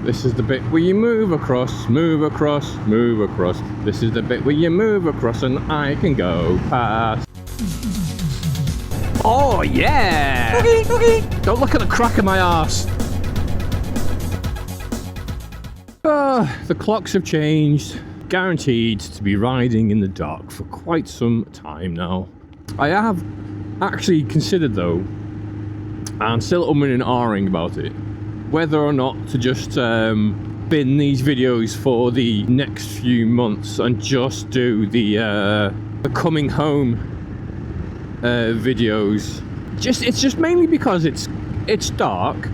This is the bit where you move across, move across, move across. This is the bit where you move across and I can go past. Oh yeah! Okay, okay. Don't look at the crack of my arse. The clocks have changed. Guaranteed to be riding in the dark for quite some time now. I have actually considered though, and still umming and ahhing about it, whether or not to just bin these videos for the next few months and just do the coming home videos. It's just mainly because it's dark,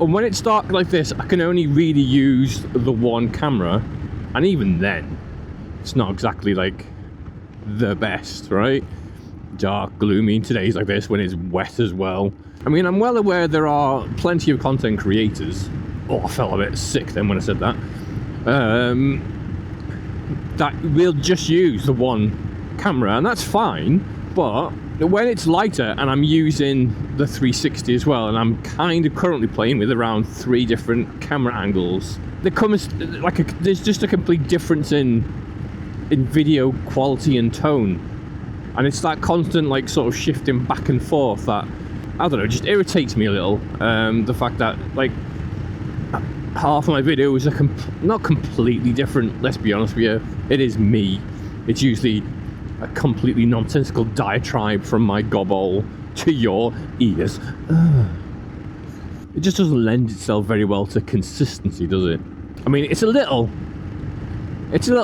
and when it's dark like this, I can only really use the one camera, and even then, it's not exactly like the best, right? Dark, gloomy. Today's like this when it's wet as well. I mean, I'm well aware there are plenty of content creators. Oh, I felt a bit sick then when I said that. That will just use the one camera, and that's fine. But when it's lighter and I'm using the 360 as well, and I'm kind of currently playing with around 3 different camera angles, there comes like there's just a complete difference in video quality and tone, and it's that constant like sort of shifting back and forth that, I don't know, just irritates me a little. The fact that like half of my videos are not completely different, let's be honest with you. It is me. It's usually a completely nonsensical diatribe from my gobble to your ears. It just doesn't lend itself very well to consistency, does it? I mean, it's a little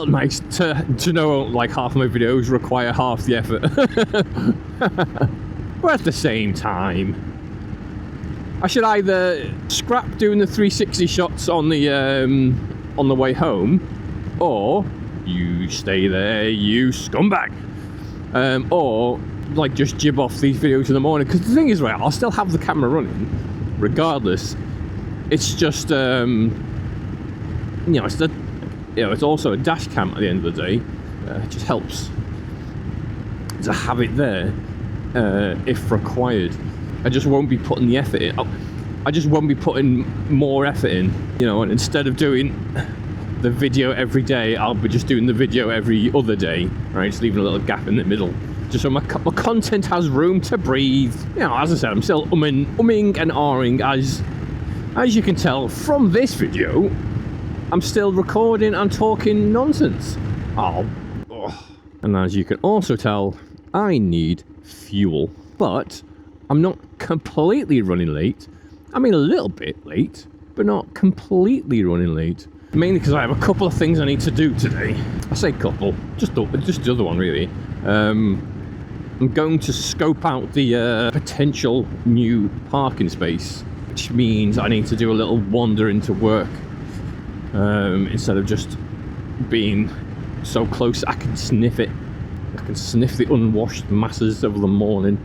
nice to know like half of my videos require half the effort. But at the same time, I should either scrap doing the 360 shots on the way home, or you stay there, you scumbag, or like just jib off these videos in the morning. Because the thing is, right, I'll still have the camera running regardless. It's just it's also a dash cam at the end of the day. It just helps to have it there if required. I just won't be putting the effort in. I just won't be putting more effort in, you know, and instead of doing the video every day, I'll be just doing the video every other day, right? Just leaving a little gap in the middle, just so my content has room to breathe. You know, as I said, I'm still umming and ahhing, as you can tell from this video. I'm still recording and talking nonsense. And as you can also tell, I need fuel. But I'm not completely running late. I mean, a little bit late, but not completely running late. Mainly because I have a couple of things I need to do today. I say couple, just the other one really. I'm going to scope out the potential new parking space, which means I need to do a little wander into work. Instead of just being so close I can sniff it. I can sniff the unwashed masses of the morning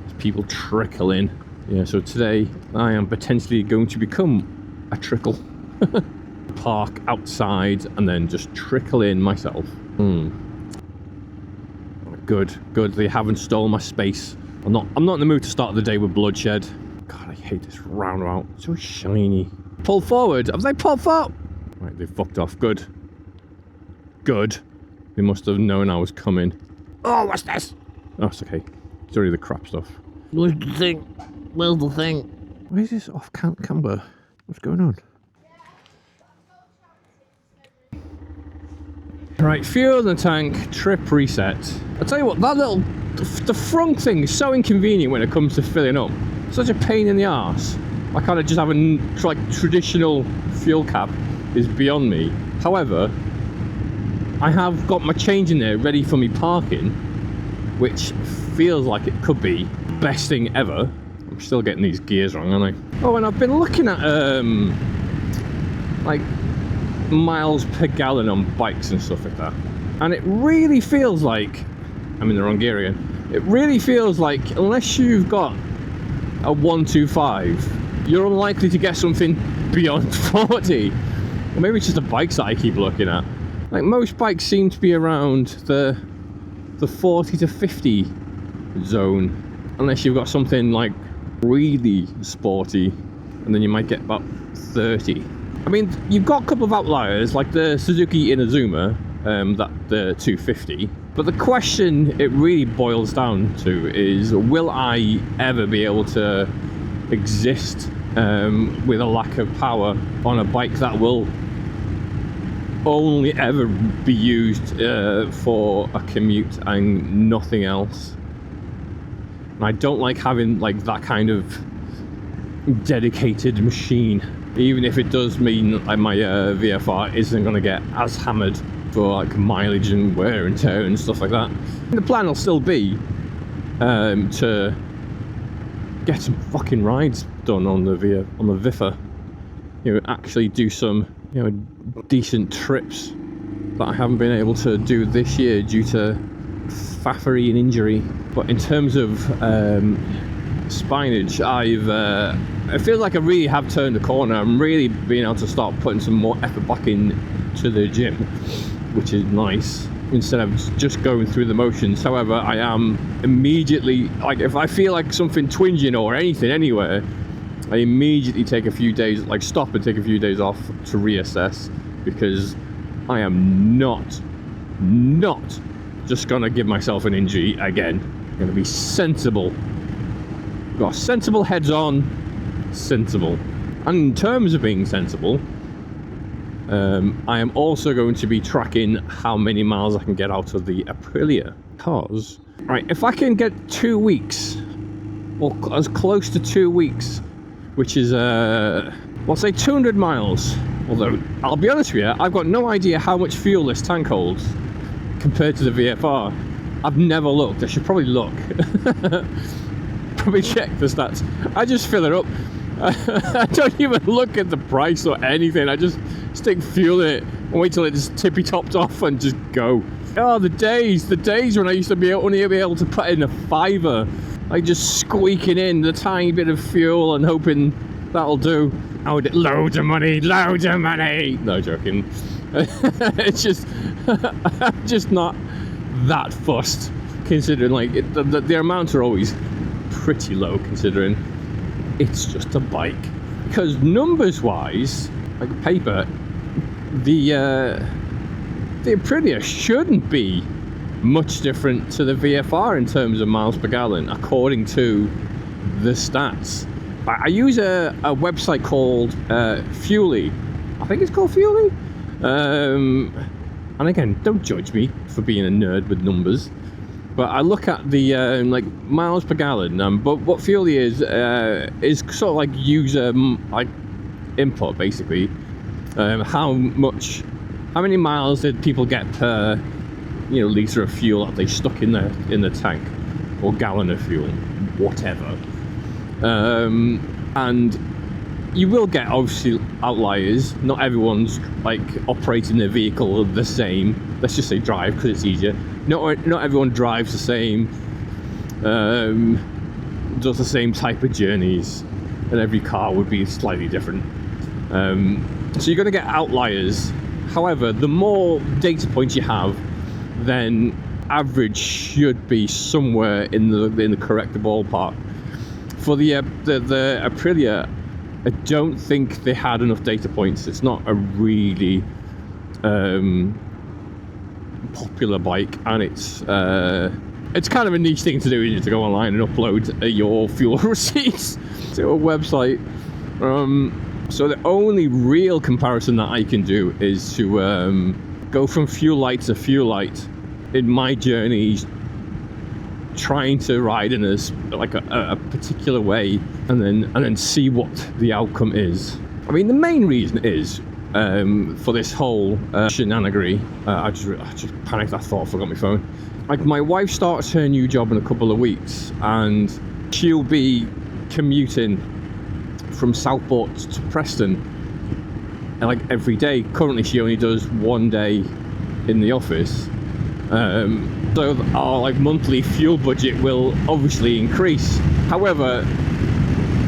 as people trickle in. Yeah, so today I am potentially going to become a trickle. Park outside and then just trickle in myself. Good, they haven't stolen my space. I'm not in the mood to start the day with bloodshed. God, I hate this roundabout. It's so shiny. Pull forward. Have they pulled forward? Right, they fucked off. Good. They must have known I was coming. Oh, what's this? Oh, it's okay. It's already the crap stuff. Where's the thing? Why is this off camber? What's going on? Right, fuel in the tank, trip reset. I'll tell you what, the front thing is so inconvenient when it comes to filling up. Such a pain in the arse. I kind of just have a like traditional fuel cap is beyond me. However, I have got my change in there ready for me parking, which feels like it could be best thing ever. I'm still getting these gears wrong, aren't I? Oh, and I've been looking at like miles per gallon on bikes and stuff like that, and it really feels like I'm in the wrong gear again. It really feels like unless you've got a 125, you're unlikely to get something beyond 40. Or maybe it's just the bikes that I keep looking at. Like most bikes seem to be around the 40 to 50 zone, unless you've got something like really sporty, and then you might get about 30. I mean, you've got a couple of outliers, like the Suzuki Inazuma, the 250. But the question it really boils down to is, will I ever be able to exist with a lack of power on a bike that will only ever be used for a commute and nothing else? And I don't like having like that kind of dedicated machine, even if it does mean like my VFR isn't going to get as hammered for like mileage and wear and tear and stuff like that. And the plan will still be to get some fucking rides done on the VIFA. You know, actually do some, you know, decent trips that I haven't been able to do this year due to faffery and injury. But in terms of spinach, I feel like I really have turned the corner. I'm really being able to start putting some more effort back into the gym, which is nice, instead of just going through the motions. However, I am immediately, like, if I feel like something twinging or anything anywhere, I immediately take a few days, like stop and take a few days off to reassess, because I am not just gonna give myself an injury again. I'm gonna be sensible. Got sensible heads on, sensible. And in terms of being sensible, I am also going to be tracking how many miles I can get out of the Apilia. Because, right, if I can get 2 weeks, or as close to 2 weeks, which is, well, say 200 miles. Although, I'll be honest with you, I've got no idea how much fuel this tank holds compared to the VFR. I've never looked. I should probably look. Probably check the stats. I just fill it up. I don't even look at the price or anything. I just stick fuel in it and wait till it's tippy topped off and just go. Oh, the days when I used to only be able to put in a $5, like just squeaking in the tiny bit of fuel and hoping that'll do. Oh, loads of money. No, joking. It's just, I'm just not that fussed, considering like the amounts are always pretty low, considering it's just a bike. Because numbers wise, like paper, the Aprilia shouldn't be much different to the VFR in terms of miles per gallon, according to the stats. I use a website called Fuely. I think it's called Fuely. And again, don't judge me for being a nerd with numbers, but I look at the like miles per gallon. But what Fuely is sort of like user like input, basically. How many miles did people get per, you know, litre of fuel that they stuck in the tank, or gallon of fuel, whatever. And you will get obviously outliers. Not everyone's like operating their vehicle the same. Let's just say drive, because it's easier. Not everyone drives the same, does the same type of journeys, and every car would be slightly different. So you're going to get outliers. However, the more data points you have, then average should be somewhere in the correct ballpark. For the Aprilia, I don't think they had enough data points. It's not a really popular bike, and it's kind of a niche thing to do, is to go online and upload your fuel receipts to a website. So the only real comparison that I can do is to go from fuel light to fuel light in my journeys, trying to ride in a particular way, and then see what the outcome is. I mean, the main reason is for this whole shenanigery. I just panicked. I thought I forgot my phone. Like, my wife starts her new job in a couple of weeks, and she'll be commuting from Southport to Preston, and like every day. Currently, she only does one day in the office. So our like monthly fuel budget will obviously increase. However,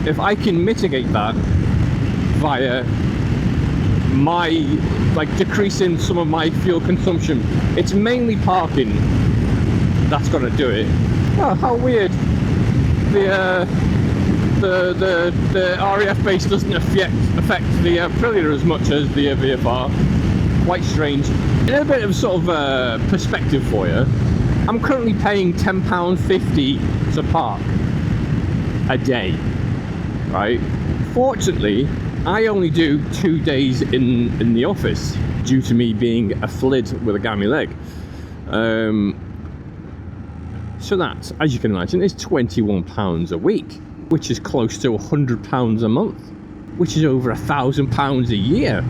if I can mitigate that via my like decreasing some of my fuel consumption, it's mainly parking that's gonna do it. Oh, how weird. the REF base doesn't affect the Aprilia as much as the VFR. Quite strange. In a bit of sort of perspective for you, I'm currently paying £10.50 to park a day, right? Fortunately, I only do 2 days in the office due to me being a flid with a gammy leg. So that, as you can imagine, is £21 a week, which is close to £100 a month, which is over £1,000 a year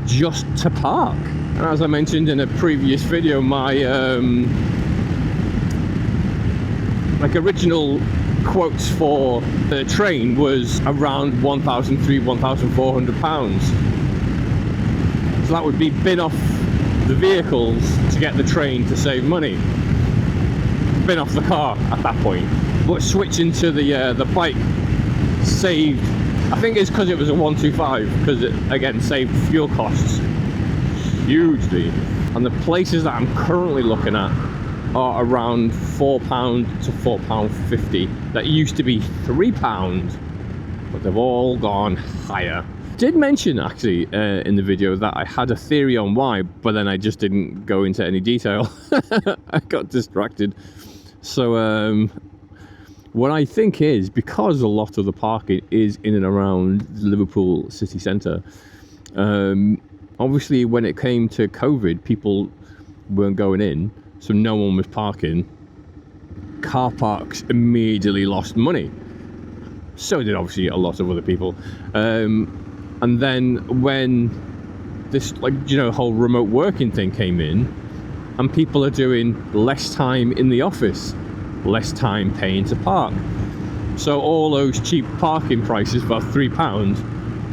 just to park. And as I mentioned in a previous video, my like original quotes for the train was around £1,400. So that would be bin off the vehicles to get the train to save money. Bin off the car at that point. But switching to the bike saved, I think it's because it was a 125, because it again saved fuel costs hugely. And the places that I'm currently looking at are around £4 to £4.50. That used to be £3, but they've all gone higher. Did mention actually in the video that I had a theory on why, but then I just didn't go into any detail. I got distracted. So what I think is, because a lot of the parking is in and around Liverpool city centre, obviously when it came to COVID, people weren't going in, so no one was parking. Car parks immediately lost money. So did obviously a lot of other people. And then when this, like, you know, whole remote working thing came in, and people are doing less time in the office, less time paying to park. So all those cheap parking prices, about £3,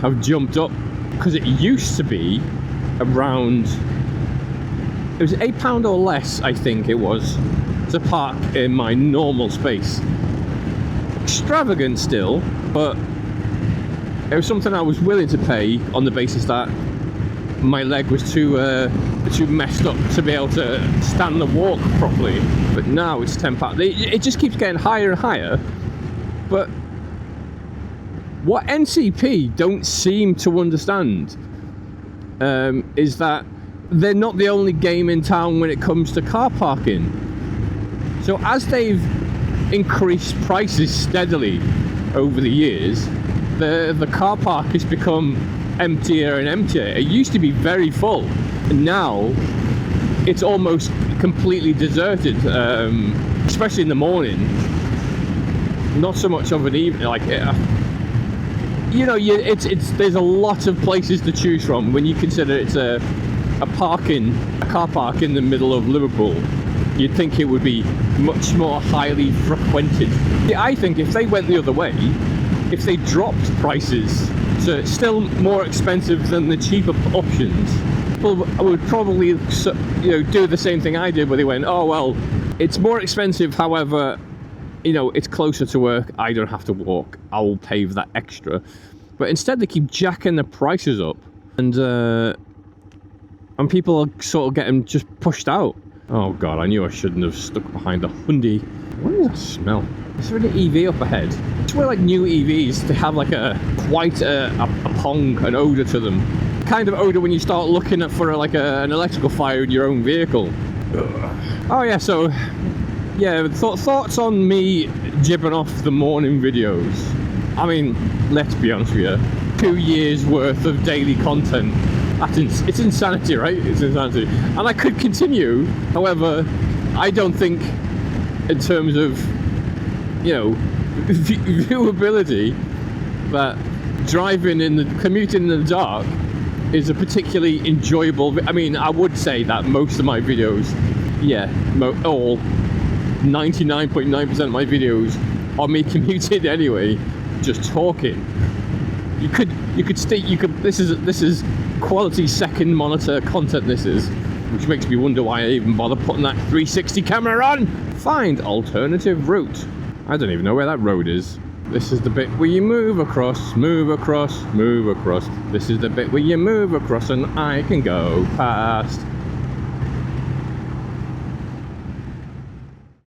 have jumped up, because it used to be around, it was £8 or less, I think it was, to park in my normal space. Extravagant still, but it was something I was willing to pay on the basis that my leg was too messed up to be able to stand the walk properly. But now it's £10. It just keeps getting higher and higher. But what NCP don't seem to understand is that they're not the only game in town when it comes to car parking. So as they've increased prices steadily over the years, the car park has become emptier and emptier. It used to be very full, and now it's almost completely deserted, especially in the morning. Not so much of an evening, like, you know, there's a lot of places to choose from when you consider it's a car park in the middle of Liverpool. You'd think it would be much more highly frequented. I think if they went the other way, if they dropped prices so it's still more expensive than the cheaper options, people would probably, you know, do the same thing I did, where they went, oh well, it's more expensive, however, you know, it's closer to work, I don't have to walk, I'll pay for that extra. But instead they keep jacking the prices up, and people are sort of getting just pushed out. Oh god, I knew I shouldn't have stuck behind a Hyundai. What is that smell? Is there an EV up ahead? It's where, like, new EVs, they have like quite a pong, an odour to them. Kind of odour when you start looking for an electrical fire in your own vehicle. Ugh. Oh yeah, so yeah, thoughts on me jibbing off the morning videos. I mean, let's be honest with you, 2 years worth of daily content. It's insanity, right? It's insanity. And I could continue, however, I don't think in terms of, you know, viewability, that commuting in the dark is a particularly enjoyable. I mean, I would say that most of my videos, yeah, 99.9% of my videos are me commuting anyway, just talking. This is quality second monitor content, this is, which makes me wonder why I even bother putting that 360 camera on. Find alternative route. I don't even know where that road is. This is the bit where you move across, move across, move across. This is the bit where you move across and I can go past.